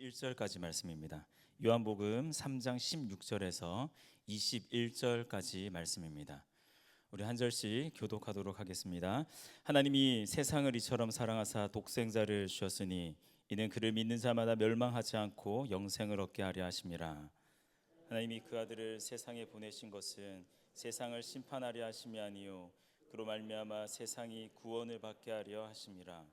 21절까지 말씀입니다. 요한복음 3장 16절에서 21절까지 말씀입니다. 우리 한 절씩 교독하도록 하겠습니다. 하나님이 세상을 이처럼 사랑하사 독생자를 주셨으니 이는 그를 믿는 자마다 멸망하지 않고 영생을 얻게 하려 하심이라. 하나님이 그 아들을 세상에 보내신 것은 세상을 심판하려 하심이 아니요 그로 말미암아 세상이 구원을 받게 하려 하심이라.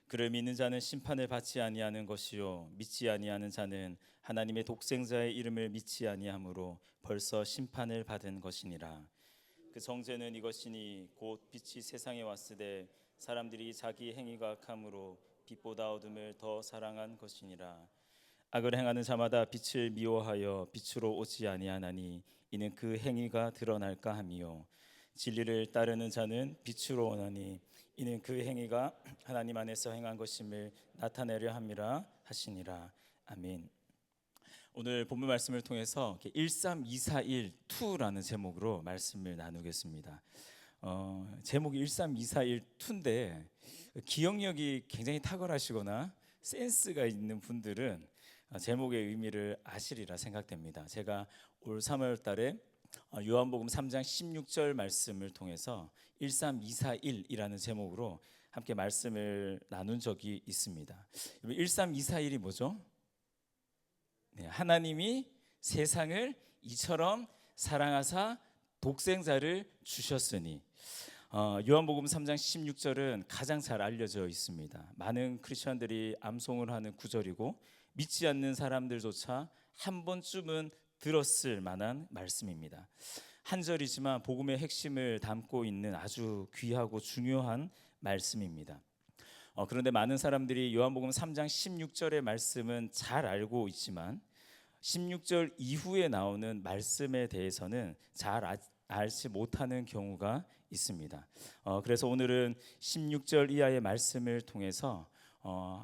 그를 믿는 자는 심판을 받지 아니하는 것이요 믿지 아니하는 자는 하나님의 독생자의 이름을 믿지 아니하므로 벌써 심판을 받은 것이니라. 그 정죄는 이것이니 곧 빛이 세상에 왔으되 사람들이 자기 행위가 악함으로 빛보다 어둠을 더 사랑한 것이니라. 악을 행하는 자마다 빛을 미워하여 빛으로 오지 아니하나니 이는 그 행위가 드러날까 함이요 진리를 따르는 자는 빛으로 오나니 이는 그 행위가 하나님 안에서 행한 것임을 나타내려 함이라 하시니라. 아멘. 오늘 본문 말씀을 통해서 13241-2라는 제목으로 말씀을 나누겠습니다. 제목이 13241-2인데 기억력이 굉장히 탁월하시거나 센스가 있는 분들은 제목의 의미를 아시리라 생각됩니다. 제가 올 3월 달에 요한복음 3장 16절 말씀을 통해서 13241이라는 제목으로 함께 말씀을 나눈 적이 있습니다. 13241이 뭐죠? 네, 하나님이 세상을 이처럼 사랑하사 독생자를 주셨으니. 요한복음 3장 16절은 가장 잘 알려져 있습니다. 많은 크리스천들이 암송을 하는 구절이고 믿지 않는 사람들조차 한 번쯤은 들었을 만한 말씀입니다. 한 절이지만 복음의 핵심을 담고 있는 아주 귀하고 중요한 말씀입니다. 그런데 많은 사람들이 요한복음 3장 16절의 말씀은 잘 알고 있지만 16절 이후에 나오는 말씀에 대해서는 잘 알지 못하는 경우가 있습니다. 그래서 오늘은 16절 이하의 말씀을 통해서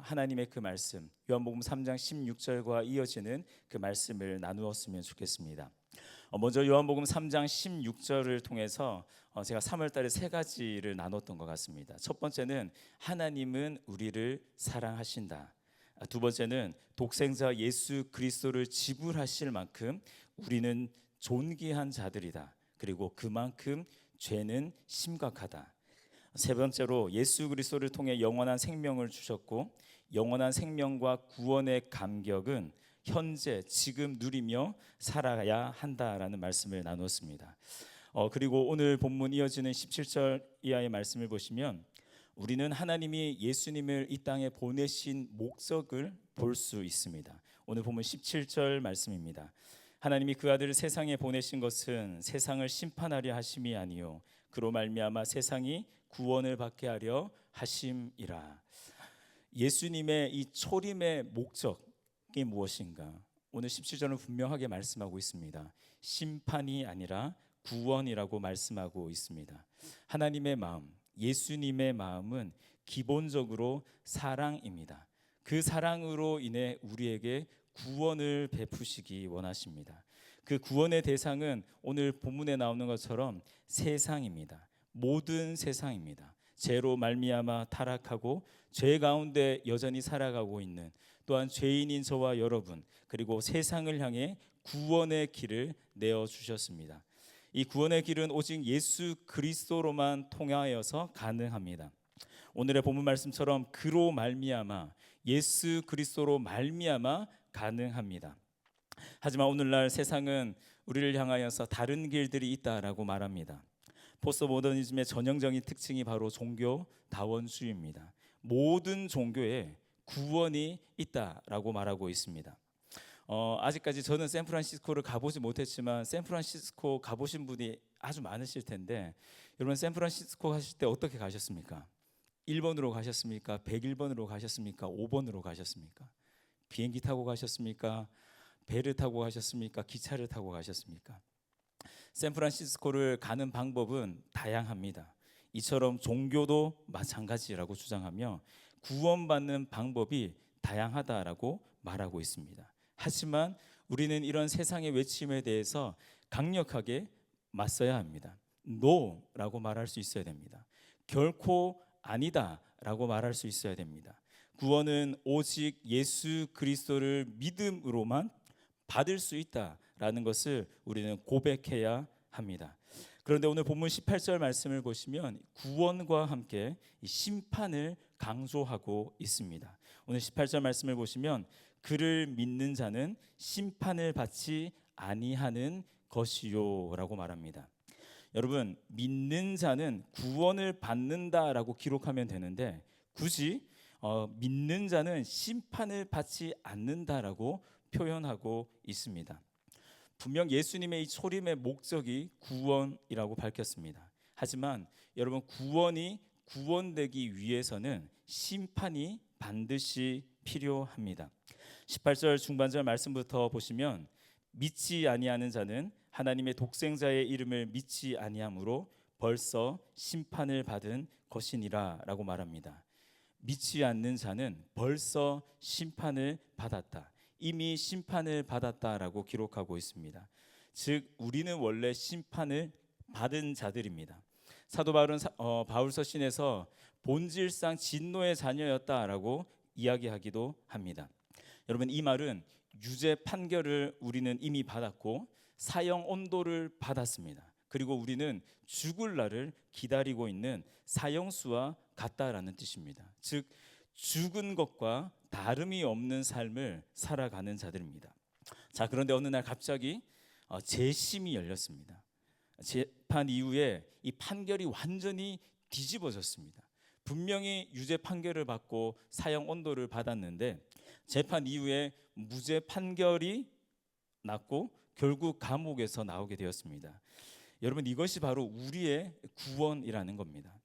하나님의 그 말씀, 요한복음 3장 16절과 이어지는 그 말씀을 나누었으면 좋겠습니다. 먼저 요한복음 3장 16절을 통해서 제가 3월 달에 세 가지를 나눴던 것 같습니다. 첫 번째는 하나님은 우리를 사랑하신다. 두 번째는 독생자 예수 그리스도를 지불하실 만큼 우리는 존귀한 자들이다. 그리고 그만큼 죄는 심각하다. 세 번째로 예수 그리스도를 통해 영원한 생명을 주셨고 영원한 생명과 구원의 감격은 현재 지금 누리며 살아야 한다라는 말씀을 나눴습니다. 그리고 오늘 본문 이어지는 17절 이하의 말씀을 보시면 우리는 하나님이 예수님을 이 땅에 보내신 목적을 볼 수 있습니다. 오늘 본문 17절 말씀입니다. 하나님이 그 아들을 세상에 보내신 것은 세상을 심판하려 하심이 아니요 그로 말미암아 세상이 구원을 받게 하려 하심이라. 예수님의 이 초림의 목적이 무엇인가? 오늘 17절은 분명하게 말씀하고 있습니다. 심판이 아니라 구원이라고 말씀하고 있습니다. 하나님의 마음, 예수님의 마음은 기본적으로 사랑입니다. 그 사랑으로 인해 우리에게 구원을 베푸시기 원하십니다. 그 구원의 대상은 오늘 본문에 나오는 것처럼 세상입니다. 모든 세상입니다. 죄로 말미암아 타락하고 죄 가운데 여전히 살아가고 있는 또한 죄인인 저와 여러분 그리고 세상을 향해 구원의 길을 내어주셨습니다. 이 구원의 길은 오직 예수 그리스도로만 통하여서 가능합니다. 오늘의 본문 말씀처럼 그로 말미암아 예수 그리스도로 말미암아 가능합니다. 하지만 오늘날 세상은 우리를 향하여서 다른 길들이 있다라고 말합니다. 포스트모더니즘의 전형적인 특징이 바로 종교다원주의입니다. 모든 종교에 구원이 있다라고 말하고 있습니다. 아직까지 저는 샌프란시스코를 가보지 못했지만 샌프란시스코 가보신 분이 아주 많으실 텐데 여러분 샌프란시스코 가실 때 어떻게 가셨습니까? 1번으로 가셨습니까? 101번으로 가셨습니까? 5번으로 가셨습니까? 비행기 타고 가셨습니까? 배를 타고 가셨습니까? 기차를 타고 가셨습니까? 샌프란시스코를 가는 방법은 다양합니다. 이처럼 종교도 마찬가지라고 주장하며 구원받는 방법이 다양하다라고 말하고 있습니다. 하지만 우리는 이런 세상의 외침에 대해서 강력하게 맞서야 합니다. NO라고 말할 수 있어야 됩니다. 결코 아니다라고 말할 수 있어야 됩니다. 구원은 오직 예수 그리스도를 믿음으로만 받을 수 있다라는 것을 우리는 고백해야 합니다. 그런데 오늘 본문 18절 말씀을 보시면 구원과 함께 이 심판을 강조하고 있습니다. 오늘 18절 말씀을 보시면 그를 믿는 자는 심판을 받지 아니하는 것이요라고 말합니다. 여러분, 믿는 자는 구원을 받는다라고 기록하면 되는데 굳이 믿는 자는 심판을 받지 않는다라고 표현하고 있습니다. 분명 예수님의 이 초림의 목적이 구원이라고 밝혔습니다. 하지만 여러분, 구원이 구원되기 위해서는 심판이 반드시 필요합니다. 18절 중반절 말씀부터 보시면 믿지 아니하는 자는 하나님의 독생자의 이름을 믿지 아니함으로 벌써 심판을 받은 것이니라 라고 말합니다. 믿지 않는 자는 벌써 심판을 받았다. 이미 심판을 받았다라고 기록하고 있습니다. 즉 우리는 원래 심판을 받은 자들입니다. 사도 바울은 바울서 신에서 본질상 진노의 자녀였다라고 이야기하기도 합니다. 여러분, 이 말은 유죄 판결을 우리는 이미 받았고 사형 온도를 받았습니다. 그리고 우리는 죽을 날을 기다리고 있는 사형수와 같다라는 뜻입니다. 즉 죽은 것과 다름이 없는 삶을 살아가는 자들입니다. 자, 그런데 어느 날 갑자기 재심이 열렸습니다. 재판 이후에 이 판결이 완전히 뒤집어졌습니다. 분명히 유죄 판결을 받고 사형 온도를 받았는데 재판 이후에 무죄 판결이 났고 결국 감옥에서 나오게 되었습니다. 여러분, 이것이 바로 우리의 구원이라는 겁니다.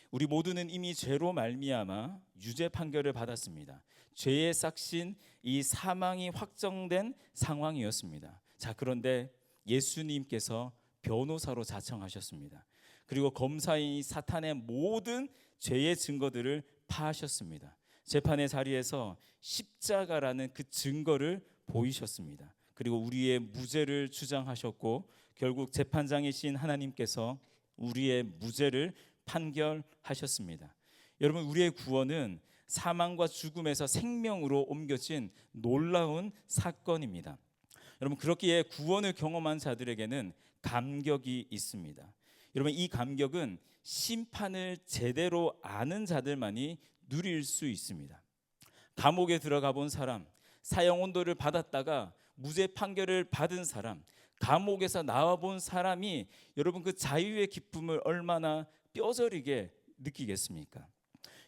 우리 모두는 이미 죄로 말미암아 유죄 판결을 받았습니다. 죄의 삭신, 이 사망이 확정된 상황이었습니다. 자, 그런데 예수님께서 변호사로 자청하셨습니다. 그리고 검사인 사탄의 모든 죄의 증거들을 파하셨습니다. 재판의 자리에서 십자가라는 그 증거를 보이셨습니다. 그리고 우리의 무죄를 주장하셨고 결국 재판장이신 하나님께서 우리의 무죄를 판결하셨습니다. 여러분, 우리의 구원은 사망과 죽음에서 생명으로 옮겨진 놀라운 사건입니다. 여러분, 그렇기에 구원을 경험한 자들에게는 감격이 있습니다. 여러분, 이 감격은 심판을 제대로 아는 자들만이 누릴 수 있습니다. 감옥에 들어가 본 사람, 사형 온도를 받았다가 무죄 판결을 받은 사람, 감옥에서 나와 본 사람이 여러분 그 자유의 기쁨을 얼마나 뼈저리게 느끼겠습니까?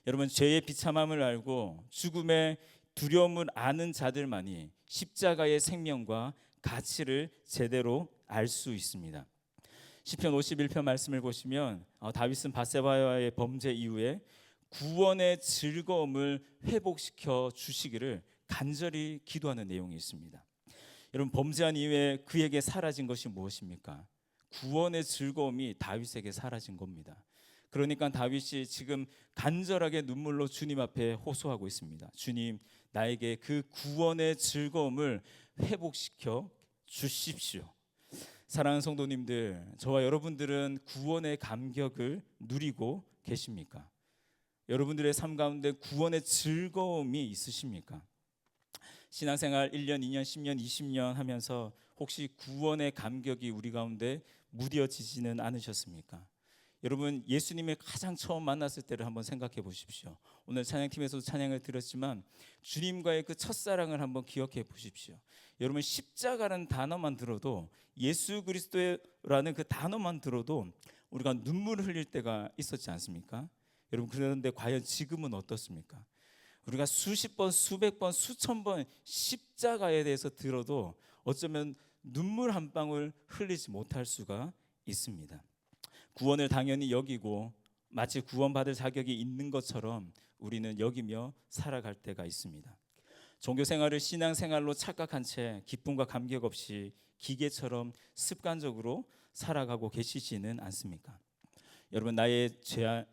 여러분, 죄의 비참함을 알고 죽음의 두려움을 아는 자들만이 십자가의 생명과 가치를 제대로 알 수 있습니다. 시편 51편 말씀을 보시면 다윗은 밧세바와의 범죄 이후에 구원의 즐거움을 회복시켜 주시기를 간절히 기도하는 내용이 있습니다. 여러분, 범죄한 이후에 그에게 사라진 것이 무엇입니까? 구원의 즐거움이 다윗에게 사라진 겁니다. 그러니까 다윗이 지금 간절하게 눈물로 주님 앞에 호소하고 있습니다. 주님, 나에게 그 구원의 즐거움을 회복시켜 주십시오. 사랑하는 성도님들, 저와 여러분들은 구원의 감격을 누리고 계십니까? 여러분들의 삶 가운데 구원의 즐거움이 있으십니까? 신앙생활 1년, 2년, 10년, 20년 하면서 혹시 구원의 감격이 우리 가운데 무뎌지지는 않으셨습니까? 여러분, 예수님을 가장 처음 만났을 때를 한번 생각해 보십시오. 오늘 찬양팀에서도 찬양을 드렸지만 주님과의 그 첫사랑을 한번 기억해 보십시오. 여러분, 십자가라는 단어만 들어도, 예수 그리스도라는 그 단어만 들어도 우리가 눈물을 흘릴 때가 있었지 않습니까? 여러분, 그런데 과연 지금은 어떻습니까? 우리가 수십 번, 수백 번, 수천 번 십자가에 대해서 들어도 어쩌면 눈물 한 방울 흘리지 못할 수가 있습니다. 구원을 당연히 여기고 마치 구원받을 자격이 있는 것처럼 우리는 여기며 살아갈 때가 있습니다. 종교생활을 신앙생활로 착각한 채 기쁨과 감격 없이 기계처럼 습관적으로 살아가고 계시지는 않습니까? 여러분, 나의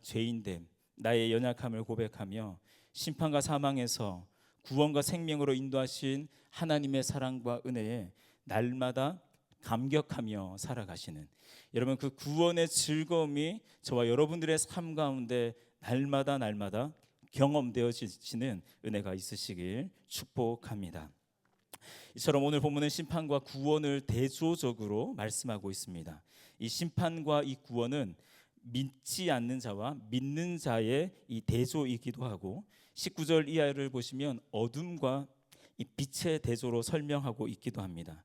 죄인됨, 나의 연약함을 고백하며 심판과 사망에서 구원과 생명으로 인도하신 하나님의 사랑과 은혜에 날마다 감격하며 살아가시는, 여러분, 그 구원의 즐거움이 저와 여러분들의 삶 가운데 날마다 경험되어지시는 은혜가 있으시길 축복합니다. 이처럼 오늘 본문은 심판과 구원을 대조적으로 말씀하고 있습니다. 이 심판과 이 구원은 믿지 않는 자와 믿는 자의 이 대조이기도 하고 19절 이하를 보시면 어둠과 이 빛의 대조로 설명하고 있기도 합니다.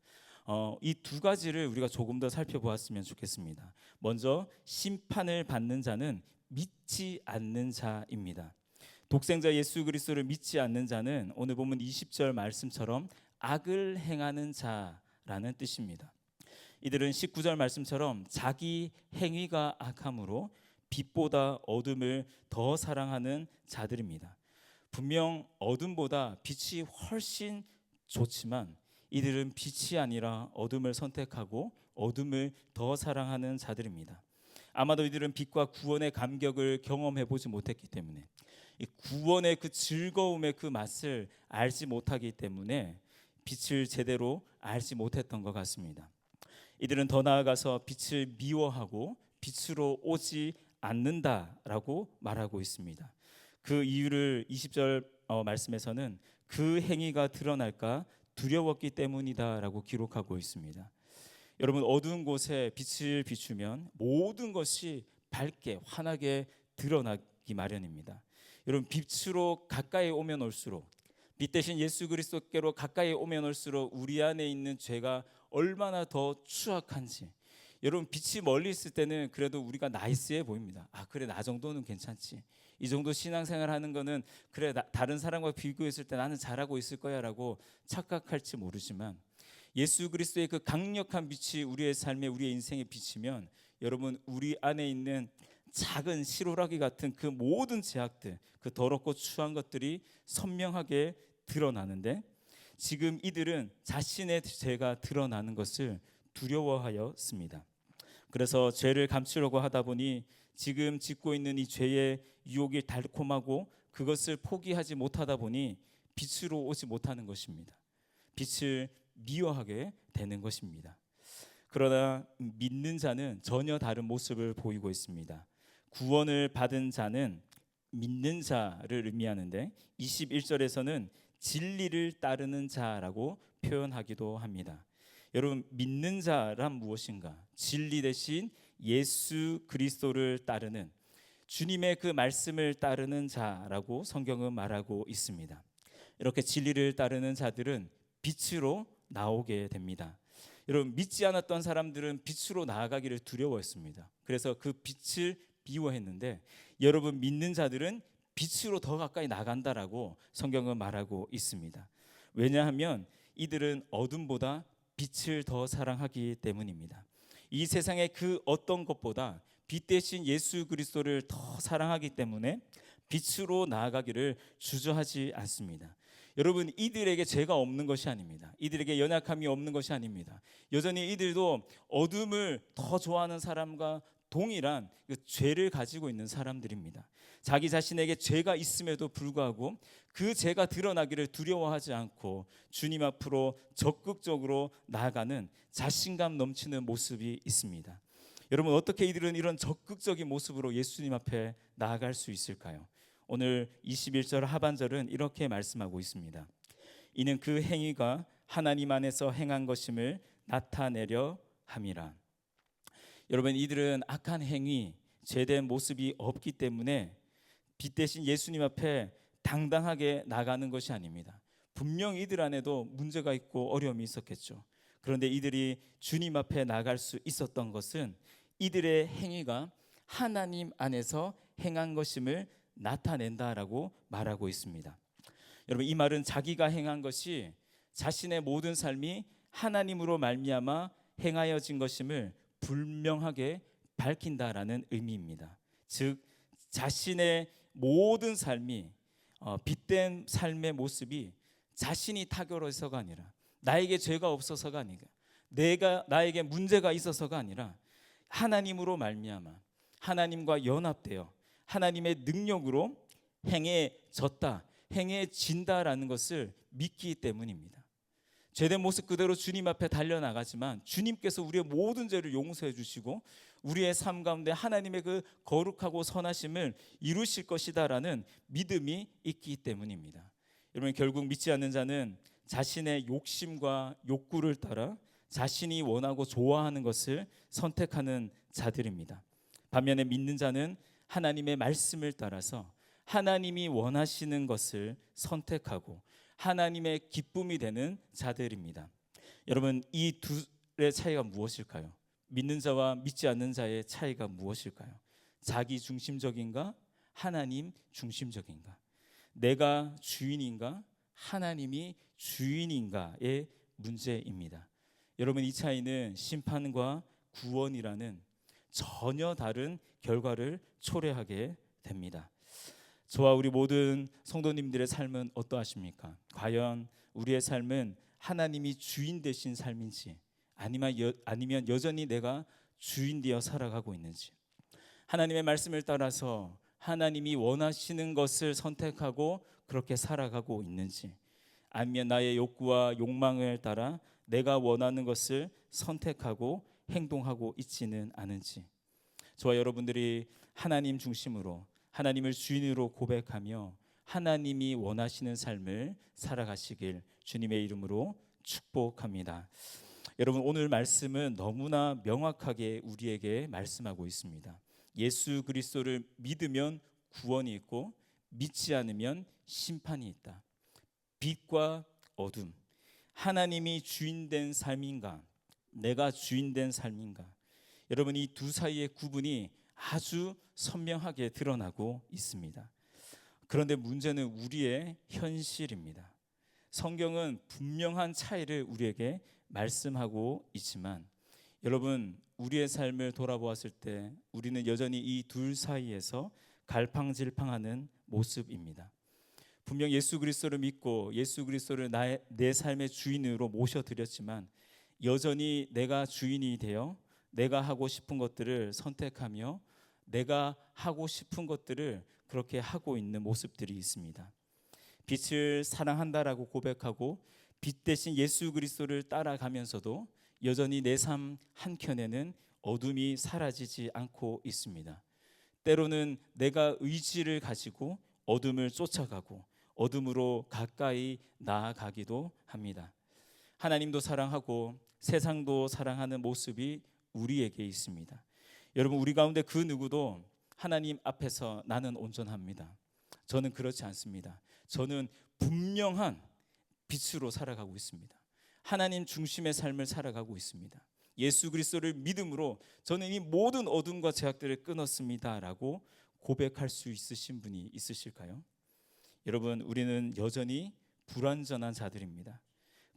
이 두 가지를 우리가 조금 더 살펴보았으면 좋겠습니다. 먼저 심판을 받는 자는 믿지 않는 자입니다. 독생자 예수 그리스도를 믿지 않는 자는 오늘 보면 20절 말씀처럼 악을 행하는 자라는 뜻입니다. 이들은 19절 말씀처럼 자기 행위가 악함으로 빛보다 어둠을 더 사랑하는 자들입니다. 분명 어둠보다 빛이 훨씬 좋지만 이들은 빛이 아니라 어둠을 선택하고 어둠을 더 사랑하는 자들입니다. 아마도 이들은 빛과 구원의 감격을 경험해 보지 못했기 때문에 이 구원의 그 즐거움의 그 맛을 알지 못하기 때문에 빛을 제대로 알지 못했던 것 같습니다. 이들은 더 나아가서 빛을 미워하고 빛으로 오지 않는다라고 말하고 있습니다. 그 이유를 20절 말씀에서는 그 행위가 드러날까 두려웠기 때문이다라고 기록하고 있습니다. 여러분, 어두운 곳에 빛을 비추면 모든 것이 밝게 환하게 드러나기 마련입니다. 여러분, 빛으로 가까이 오면 올수록, 빛 대신 예수 그리스도께로 가까이 오면 올수록 우리 안에 있는 죄가 얼마나 더 추악한지. 여러분, 빛이 멀리 있을 때는 그래도 우리가 나이스해 보입니다. 그래, 나 정도는 괜찮지. 이 정도 신앙생활 하는 거는 그래, 다른 사람과 비교했을 때 나는 잘하고 있을 거야 라고 착각할지 모르지만 예수 그리스도의 그 강력한 빛이 우리의 삶에, 우리의 인생에 비치면 여러분, 우리 안에 있는 작은 실오라기 같은 그 모든 죄악들, 그 더럽고 추한 것들이 선명하게 드러나는데 지금 이들은 자신의 죄가 드러나는 것을 두려워하였습니다. 그래서 죄를 감추려고 하다 보니 지금 짓고 있는 이 죄의 유혹이 달콤하고 그것을 포기하지 못하다 보니 빛으로 오지 못하는 것입니다. 빛을 미워하게 되는 것입니다. 그러나 믿는 자는 전혀 다른 모습을 보이고 있습니다. 구원을 받은 자는 믿는 자를 의미하는데 21절에서는 진리를 따르는 자라고 표현하기도 합니다. 여러분, 믿는 자란 무엇인가? 진리 대신 예수 그리스도를 따르는, 주님의 그 말씀을 따르는 자라고 성경은 말하고 있습니다. 이렇게 진리를 따르는 자들은 빛으로 나오게 됩니다. 여러분, 믿지 않았던 사람들은 빛으로 나아가기를 두려워했습니다. 그래서 그 빛을 미워했는데 여러분, 믿는 자들은 빛으로 더 가까이 나간다라고 성경은 말하고 있습니다. 왜냐하면 이들은 어둠보다 빛을 더 사랑하기 때문입니다. 이 세상의 그 어떤 것보다 빛 대신 예수 그리스도를 더 사랑하기 때문에 빛으로 나아가기를 주저하지 않습니다. 여러분, 이들에게 죄가 없는 것이 아닙니다. 이들에게 연약함이 없는 것이 아닙니다. 여전히 이들도 어둠을 더 좋아하는 사람과 동일한 그 죄를 가지고 있는 사람들입니다. 자기 자신에게 죄가 있음에도 불구하고 그 죄가 드러나기를 두려워하지 않고 주님 앞으로 적극적으로 나아가는 자신감 넘치는 모습이 있습니다. 여러분, 어떻게 이들은 이런 적극적인 모습으로 예수님 앞에 나아갈 수 있을까요? 오늘 21절 하반절은 이렇게 말씀하고 있습니다. 이는 그 행위가 하나님 안에서 행한 것임을 나타내려 함이라. 여러분, 이들은 악한 행위, 죄된 모습이 없기 때문에 빛 대신 예수님 앞에 당당하게 나가는 것이 아닙니다. 분명 이들 안에도 문제가 있고 어려움이 있었겠죠. 그런데 이들이 주님 앞에 나갈 수 있었던 것은 이들의 행위가 하나님 안에서 행한 것임을 나타낸다라고 말하고 있습니다. 여러분, 이 말은 자기가 행한 것이 자신의 모든 삶이 하나님으로 말미암아 행하여진 것임을 분명하게 밝힌다라는 의미입니다. 즉, 자신의 모든 삶이 빛된 삶의 모습이 자신이 탁월해서가 아니라, 나에게 죄가 없어서가 아니라, 나에게 문제가 있어서가 아니라 하나님으로 말미암아 하나님과 연합되어 하나님의 능력으로 행해졌다, 행해진다라는 것을 믿기 때문입니다. 죄된 모습 그대로 주님 앞에 달려나가지만 주님께서 우리의 모든 죄를 용서해 주시고 우리의 삶 가운데 하나님의 그 거룩하고 선하심을 이루실 것이다라는 믿음이 있기 때문입니다. 여러분, 결국 믿지 않는 자는 자신의 욕심과 욕구를 따라 자신이 원하고 좋아하는 것을 선택하는 자들입니다. 반면에 믿는 자는 하나님의 말씀을 따라서 하나님이 원하시는 것을 선택하고 하나님의 기쁨이 되는 자들입니다. 여러분, 이 둘의 차이가 무엇일까요? 믿는 자와 믿지 않는 자의 차이가 무엇일까요? 자기 중심적인가? 하나님 중심적인가? 내가 주인인가? 하나님이 주인인가의 문제입니다. 여러분, 이 차이는 심판과 구원이라는 전혀 다른 결과를 초래하게 됩니다. 저와 우리 모든 성도님들의 삶은 어떠하십니까? 과연 우리의 삶은 하나님이 주인 되신 삶인지 아니면 여전히 내가 주인 되어 살아가고 있는지, 하나님의 말씀을 따라서 하나님이 원하시는 것을 선택하고 그렇게 살아가고 있는지, 아니면 나의 욕구와 욕망을 따라 내가 원하는 것을 선택하고 행동하고 있지는 않은지, 저와 여러분들이 하나님 중심으로 하나님을 주인으로 고백하며 하나님이 원하시는 삶을 살아가시길 주님의 이름으로 축복합니다. 여러분, 오늘 말씀은 너무나 명확하게 우리에게 말씀하고 있습니다. 예수 그리스도를 믿으면 구원이 있고 믿지 않으면 심판이 있다. 빛과 어둠, 하나님이 주인된 삶인가, 내가 주인된 삶인가. 여러분, 이 두 사이의 구분이 아주 선명하게 드러나고 있습니다. 그런데 문제는 우리의 현실입니다. 성경은 분명한 차이를 우리에게 말씀하고 있지만 여러분, 우리의 삶을 돌아보았을 때 우리는 여전히 이 둘 사이에서 갈팡질팡하는 모습입니다. 분명 예수 그리스도를 믿고 예수 그리스도를 내 삶의 주인으로 모셔드렸지만 여전히 내가 주인이 되어 내가 하고 싶은 것들을 선택하며 내가 하고 싶은 것들을 그렇게 하고 있는 모습들이 있습니다. 빛을 사랑한다라고 고백하고 빛 대신 예수 그리스도를 따라가면서도 여전히 내 삶 한켠에는 어둠이 사라지지 않고 있습니다. 때로는 내가 의지를 가지고 어둠을 쫓아가고 어둠으로 가까이 나아가기도 합니다. 하나님도 사랑하고 세상도 사랑하는 모습이 우리에게 있습니다. 여러분, 우리 가운데 그 누구도 하나님 앞에서 나는 온전합니다. 저는 그렇지 않습니다. 저는 분명한 빛으로 살아가고 있습니다. 하나님 중심의 삶을 살아가고 있습니다. 예수 그리스도를 믿음으로 저는 이 모든 어둠과 제약들을 끊었습니다라고 고백할 수 있으신 분이 있으실까요? 여러분, 우리는 여전히 불완전한 자들입니다.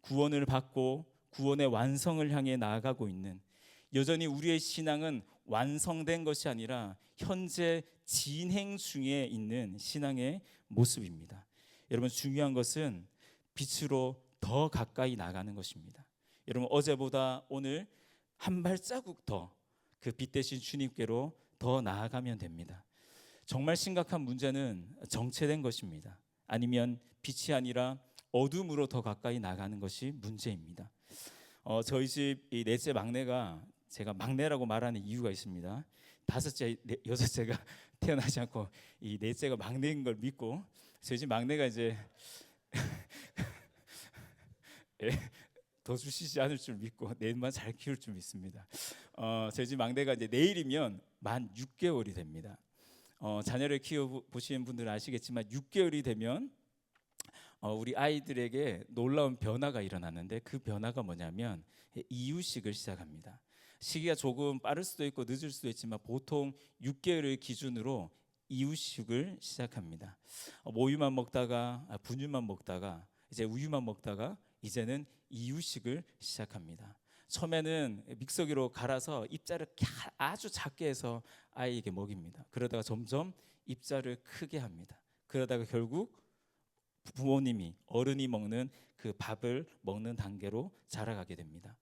구원을 받고 구원의 완성을 향해 나아가고 있는, 여전히 우리의 신앙은 완성된 것이 아니라 현재 진행 중에 있는 신앙의 모습입니다. 여러분, 중요한 것은 빛으로 더 가까이 나가는 것입니다. 여러분, 어제보다 오늘 한 발자국 더 그 빛 대신 주님께로 더 나아가면 됩니다. 정말 심각한 문제는 정체된 것입니다. 아니면 빛이 아니라 어둠으로 더 가까이 나가는 것이 문제입니다. 저희 집 이 넷째 막내가, 제가 막내라고 말하는 이유가 있습니다. 다섯째, 여섯째가 태어나지 않고 이 넷째가 막내인 걸 믿고 저희 집 막내가 이제 더 주시지 않을 줄 믿고 넷만 잘 키울 줄 믿습니다. 저희 집 막내가 이제 내일이면 만 6개월이 됩니다. 자녀를 키워 보시는 분들은 아시겠지만 6개월이 되면 우리 아이들에게 놀라운 변화가 일어나는데 그 변화가 뭐냐면 이유식을 시작합니다. 시기가 조금 빠를 수도 있고 늦을 수도 있지만 보통 6개월을 기준으로 이유식을 시작합니다. 모유만 먹다가 분유만 먹다가 이제 우유만 먹다가 이제는 이유식을 시작합니다. 처음에는 믹서기로 갈아서 입자를 아주 작게 해서 아이에게 먹입니다. 그러다가 점점 입자를 크게 합니다. 그러다가 결국 부모님이, 어른이 먹는 그 밥을 먹는 단계로 자라가게 됩니다.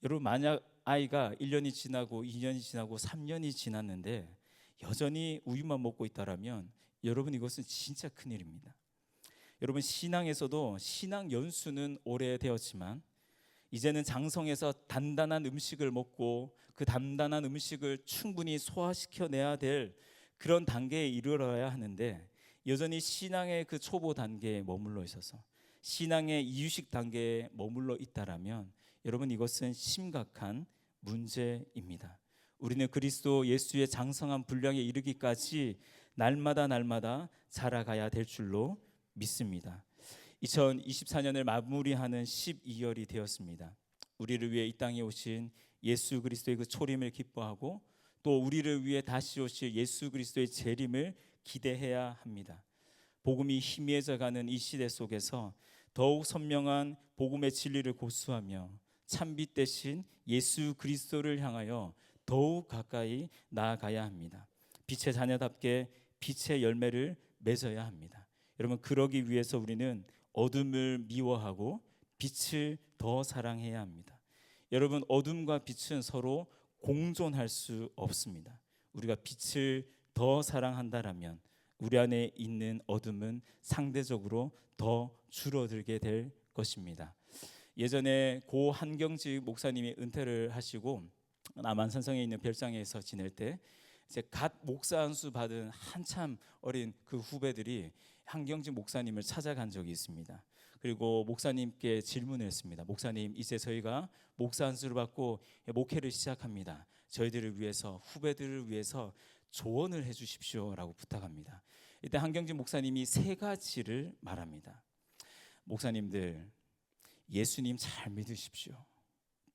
여러분, 만약 아이가 1년이 지나고 2년이 지나고 3년이 지났는데 여전히 우유만 먹고 있다라면 여러분, 이것은 진짜 큰일입니다. 여러분, 신앙에서도 신앙 연수는 오래되었지만 이제는 장성에서 단단한 음식을 먹고 그 단단한 음식을 충분히 소화시켜내야 될 그런 단계에 이르러야 하는데, 여전히 신앙의 그 초보 단계에 머물러 있어서 신앙의 이유식 단계에 머물러 있다라면 여러분, 이것은 심각한 문제입니다. 우리는 그리스도 예수의 장성한 분량에 이르기까지 날마다 자라가야 될 줄로 믿습니다. 2024년을 마무리하는 12월이 되었습니다. 우리를 위해 이 땅에 오신 예수 그리스도의 그 초림을 기뻐하고 또 우리를 위해 다시 오실 예수 그리스도의 재림을 기대해야 합니다. 복음이 희미해져 가는 이 시대 속에서 더욱 선명한 복음의 진리를 고수하며 참빛 대신 예수 그리스도를 향하여 더욱 가까이 나아가야 합니다. 빛의 자녀답게 빛의 열매를 맺어야 합니다. 여러분, 그러기 위해서 우리는 어둠을 미워하고 빛을 더 사랑해야 합니다. 여러분, 어둠과 빛은 서로 공존할 수 없습니다. 우리가 빛을 더 사랑한다라면 우리 안에 있는 어둠은 상대적으로 더 줄어들게 될 것입니다. 예전에 고 한경직 목사님이 은퇴를 하시고 남한산성에 있는 별장에서 지낼 때 이제 갓 목사 안수 받은 한참 어린 그 후배들이 한경직 목사님을 찾아간 적이 있습니다. 그리고 목사님께 질문을 했습니다. 목사님, 이제 저희가 목사 안수를 받고 목회를 시작합니다. 저희들을 위해서, 후배들을 위해서 조언을 해주십시오라고 부탁합니다. 이때 한경직 목사님이 세 가지를 말합니다. 목사님들, 예수님 잘 믿으십시오.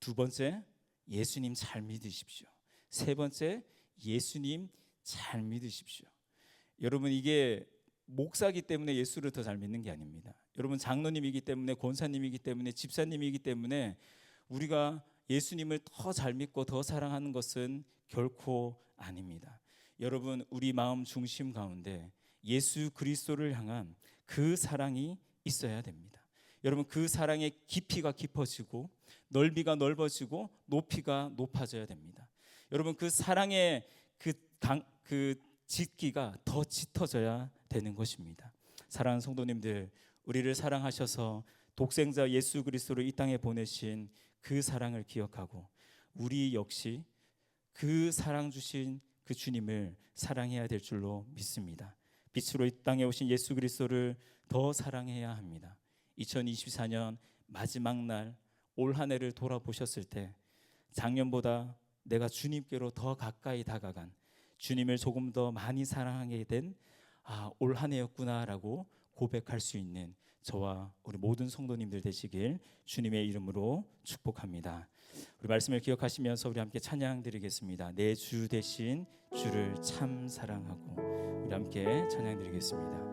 두 번째, 예수님 잘 믿으십시오. 세 번째, 예수님 잘 믿으십시오. 여러분, 이게 목사기 때문에 예수를 더 잘 믿는 게 아닙니다. 여러분, 장로님이기 때문에, 권사님이기 때문에, 집사님이기 때문에 우리가 예수님을 더 잘 믿고 더 사랑하는 것은 결코 아닙니다. 여러분, 우리 마음 중심 가운데 예수 그리스도를 향한 그 사랑이 있어야 됩니다. 여러분, 그 사랑의 깊이가 깊어지고 넓이가 넓어지고 높이가 높아져야 됩니다. 여러분, 그 사랑의 그 짙기가 더 짙어져야 되는 것입니다. 사랑하는 성도님들, 우리를 사랑하셔서 독생자 예수 그리스도를 이 땅에 보내신 그 사랑을 기억하고 우리 역시 그 사랑 주신 그 주님을 사랑해야 될 줄로 믿습니다. 빛으로 이 땅에 오신 예수 그리스도를 더 사랑해야 합니다. 2024년 마지막 날 올 한 해를 돌아보셨을 때 작년보다 내가 주님께로 더 가까이 다가간, 주님을 조금 더 많이 사랑하게 된 올 한 해였구나라고 고백할 수 있는 저와 우리 모든 성도님들 되시길 주님의 이름으로 축복합니다. 우리 말씀을 기억하시면서 우리 함께 찬양 드리겠습니다. 내 주 대신 주를 참 사랑하고, 우리 함께 찬양 드리겠습니다.